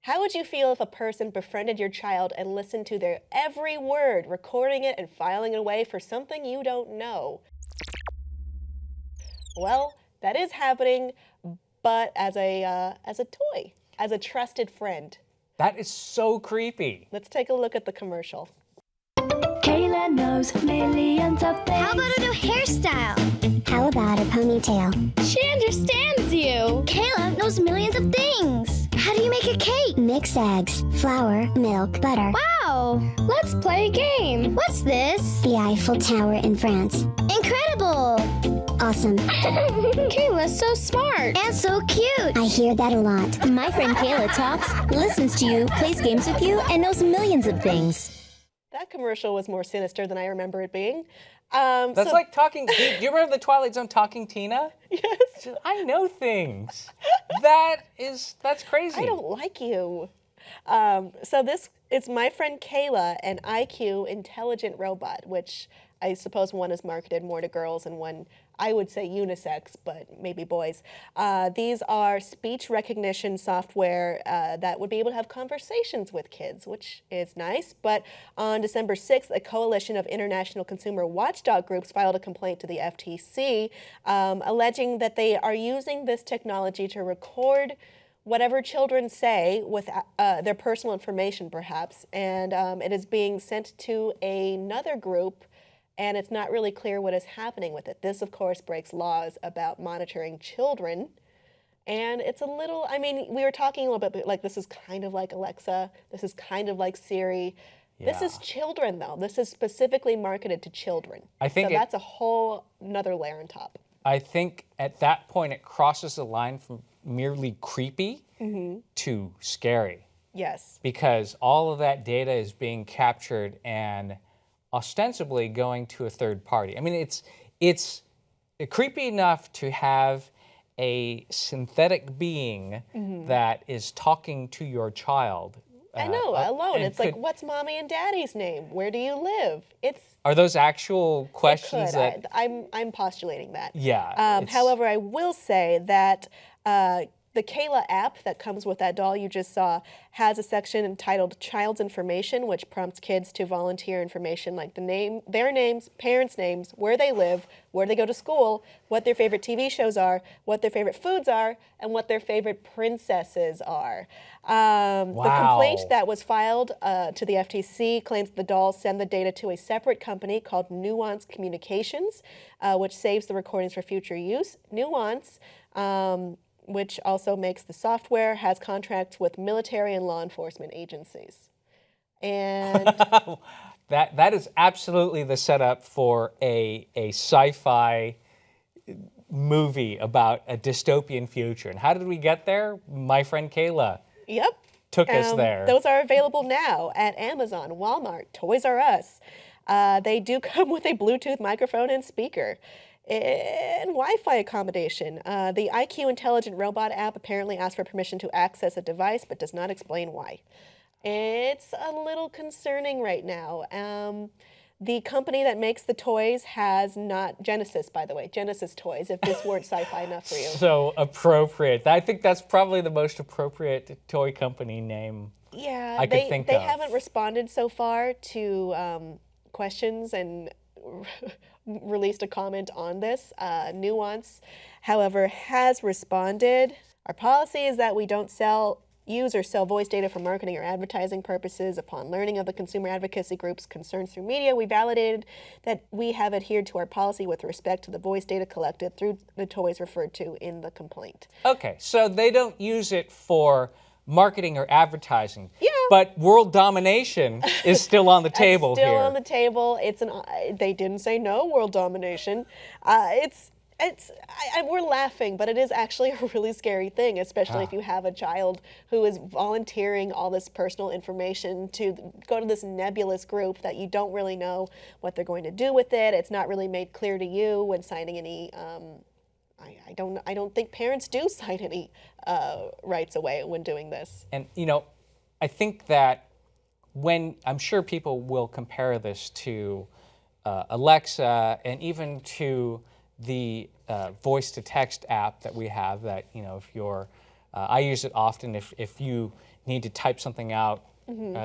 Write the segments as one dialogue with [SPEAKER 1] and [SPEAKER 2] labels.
[SPEAKER 1] How would you feel if a person befriended your child and listened to their every word, recording it and filing it away for something you don't know? Well, that is happening, but as a toy, as a trusted friend.
[SPEAKER 2] That is so creepy.
[SPEAKER 1] Let's take a look at the commercial.
[SPEAKER 3] Cayla knows millions of things.
[SPEAKER 4] How about a new hairstyle?
[SPEAKER 5] How about a ponytail?
[SPEAKER 4] She understands you. Cayla knows millions of things. How do you make a cake?
[SPEAKER 5] Mix eggs, flour, milk, butter.
[SPEAKER 4] Wow! Let's play a game. What's this?
[SPEAKER 5] The Eiffel Tower in France.
[SPEAKER 4] Incredible!
[SPEAKER 5] Awesome.
[SPEAKER 4] Cayla's so smart. And so cute.
[SPEAKER 5] I hear that a lot.
[SPEAKER 6] My friend Cayla talks, listens to you, plays games with you, and knows millions of things.
[SPEAKER 1] That commercial was more sinister than I remember it being.
[SPEAKER 2] That's like talking. Do you remember the Twilight Zone Talking Tina?
[SPEAKER 1] Yes.
[SPEAKER 2] I know things. That's crazy.
[SPEAKER 1] I don't like you. So this is My Friend Cayla, an IQ intelligent robot, which I suppose one is marketed more to girls and one, I would say unisex, but maybe boys. These are speech recognition software that would be able to have conversations with kids, which is nice. But on December 6th, a coalition of international consumer watchdog groups filed a complaint to the FTC, alleging that they are using this technology to record whatever children say with their personal information, perhaps, and it is being sent to another group, and it's not really clear what is happening with it. This, of course, breaks laws about monitoring children, and it's a little, I mean, we were talking a little bit like this is kind of like Alexa, this is kind of like Siri. Yeah. This is children, though. This is specifically marketed to children. I think so that's a whole another layer on top.
[SPEAKER 2] I think at that point it crosses the line from merely creepy to scary.
[SPEAKER 1] Yes.
[SPEAKER 2] Because all of that data is being captured and ostensibly going to a third party. I mean, it's creepy enough to have a synthetic being that is talking to your child.
[SPEAKER 1] I know, alone. It's like, what's mommy and daddy's name? Where do you live?
[SPEAKER 2] Are those actual questions that...
[SPEAKER 1] I'm postulating that.
[SPEAKER 2] Yeah.
[SPEAKER 1] However, I will say that the Cayla app that comes with that doll you just saw has a section entitled Child's Information, which prompts kids to volunteer information like their names, parents' names, where they live, where they go to school, what their favorite TV shows are, what their favorite foods are, and what their favorite princesses are. The complaint that was filed to the FTC claims the dolls send the data to a separate company called Nuance Communications, which saves the recordings for future use. Nuance, which also makes the software, has contracts with military and law enforcement agencies. And
[SPEAKER 2] that is absolutely the setup for a sci-fi movie about a dystopian future. And how did we get there? My Friend Cayla.
[SPEAKER 1] Yep.
[SPEAKER 2] Took us there.
[SPEAKER 1] Those are available now at Amazon, Walmart, Toys R Us. They do come with a Bluetooth microphone and speaker. And Wi-Fi accommodation. The IQ Intelligent Robot app apparently asks for permission to access a device, but does not explain why. It's a little concerning right now. The company that makes the toys has not, Genesis, by the way, Genesis Toys, if this weren't sci-fi enough for you.
[SPEAKER 2] So appropriate. I think that's probably the most appropriate toy company name I could think of.
[SPEAKER 1] They haven't responded so far to
[SPEAKER 2] questions
[SPEAKER 1] and released a comment on this. Nuance, however, has responded. Our policy is that we don't use or sell voice data for marketing or advertising purposes. Upon learning of the consumer advocacy group's concerns through media, we validated that we have adhered to our policy with respect to the voice data collected through the toys referred to in the complaint.
[SPEAKER 2] Okay, so they don't use it for marketing or advertising.
[SPEAKER 1] Yeah.
[SPEAKER 2] But world domination is still on the table here.
[SPEAKER 1] Still on the table. They didn't say no world domination. We're laughing, but it is actually a really scary thing, especially if you have a child who is volunteering all this personal information to go to this nebulous group that you don't really know what they're going to do with it. It's not really made clear to you when signing any. I don't think parents do sign any rights away when doing this.
[SPEAKER 2] And I think that I'm sure people will compare this to Alexa and even to the voice-to-text app that we have that, if you're, I use it often if you need to type something out,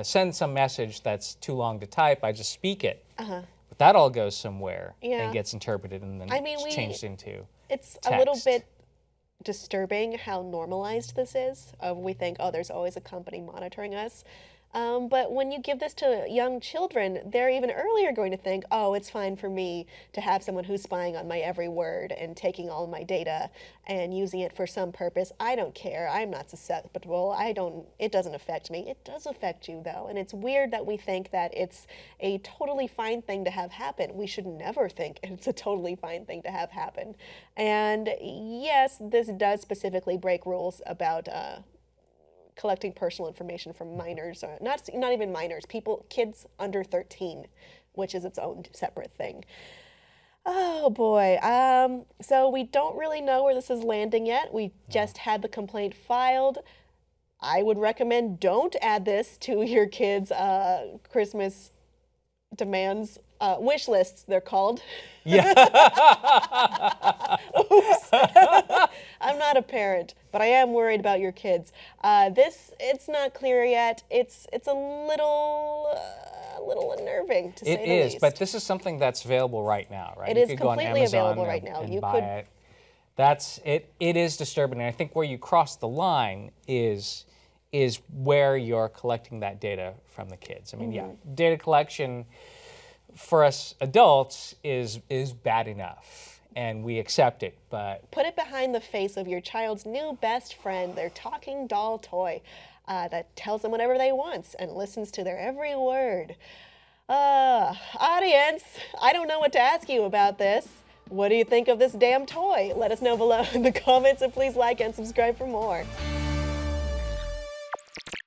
[SPEAKER 2] send some message that's too long to type, I just speak it. But that all goes somewhere
[SPEAKER 1] Yeah.
[SPEAKER 2] and gets interpreted and then
[SPEAKER 1] I mean,
[SPEAKER 2] it's changed into
[SPEAKER 1] It's
[SPEAKER 2] text.
[SPEAKER 1] a little bit disturbing how normalized this is. We think, oh, there's always a company monitoring us. But when you give this to young children, they're even earlier going to think, oh, it's fine for me to have someone who's spying on my every word and taking all of my data and using it for some purpose. I don't care. I'm not susceptible. It doesn't affect me. It does affect you, though. And it's weird that we think that it's a totally fine thing to have happen. We should never think it's a totally fine thing to have happen. And yes, this does specifically break rules about collecting personal information from minors, or not even minors, kids under 13, which is its own separate thing. Oh boy. So we don't really know where this is landing yet. We just had the complaint filed. I would recommend don't add this to your kids' Christmas demands, wish lists, they're called.
[SPEAKER 2] Yeah.
[SPEAKER 1] Oops. I'm not a parent, but I am worried about your kids. It's not clear yet. It's a little unnerving, to say the least.
[SPEAKER 2] It is, but this is something that's available right now, right?
[SPEAKER 1] It
[SPEAKER 2] You
[SPEAKER 1] is
[SPEAKER 2] could go on
[SPEAKER 1] completely
[SPEAKER 2] Amazon
[SPEAKER 1] available right now.
[SPEAKER 2] and
[SPEAKER 1] You
[SPEAKER 2] buy
[SPEAKER 1] could-
[SPEAKER 2] it. That's it. It is disturbing, and I think where you cross the line is where you're collecting that data from the kids. I mean, yeah, data collection for us adults is bad enough, and we accept it, but
[SPEAKER 1] Put it behind the face of your child's new best friend, their talking doll toy that tells them whatever they want and listens to their every word. Audience, I don't know what to ask you about this. What do you think of this damn toy? Let us know below in the comments, and please like and subscribe for more.